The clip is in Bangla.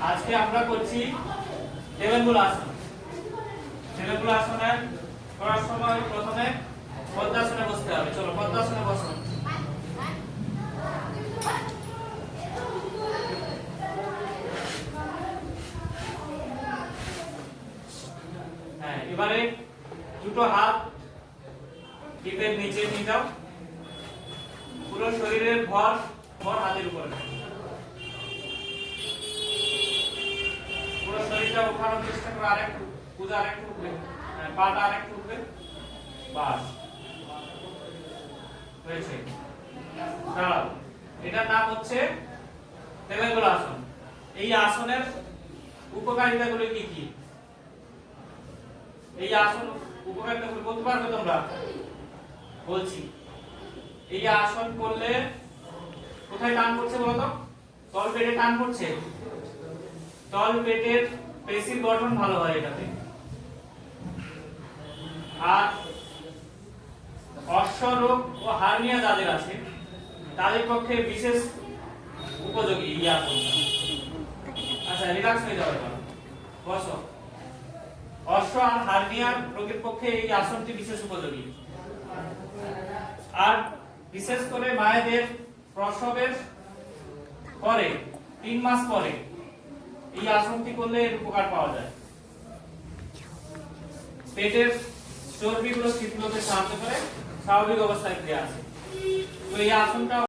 আজকে আমরা করছি দেবেনগুলো আসন। দেবেনগুলো আসনে করার সময় প্রথমে পদ্মাসনে বসতে হবে। চলো পদ্মাসনে বসো। হ্যাঁ, এবারে দুটো হাত হিপের নিচে নিয়ে যাও। পুরো শরীরের ভর হাতের উপরে নাও। পুরো শরীরটা উঠানোর চেষ্টা করো। আরেকটু পূজা আরেকটু উঠবে, পাটা আরেকটু উঠবে। বাস হয়েছে। দাঁড়াও। এটার নাম হচ্ছে দেবেনগুলো আসন। এই আসনের উপকারিতাগুলো কি কি? এই আসন উপকারিতাগুলো বলতে পারবে তোমরা? বলছি, এই আসন করলে কোথায় টান পড়ছে বলো তো? তল পেটে টান পড়ছে। তল পেটের পেশির গঠন ভালো হয় এটাতে। আর অশ্বরোগ ও হার্নিয়া যাদের আছে তাদের পক্ষে বিশেষ উপযোগী এই আসনটা। আচ্ছা, রিল্যাক্স হয়ে যাও এবার, বসো। অশ্ব আর হার্নিয়ার রোগের পক্ষে এই আসনটি বিশেষ উপযোগী। আর বিশেষ করে মায়েদের প্রসবের পরে 3 মাস পরে এই আসনটি করলে এর উপকার পাওয়া যায়। পেটের চর্বিগুলো শীতলতে সাহায্য করে স্বাভাবিক অবস্থায় ফিরে আসে। তো এই আসনটা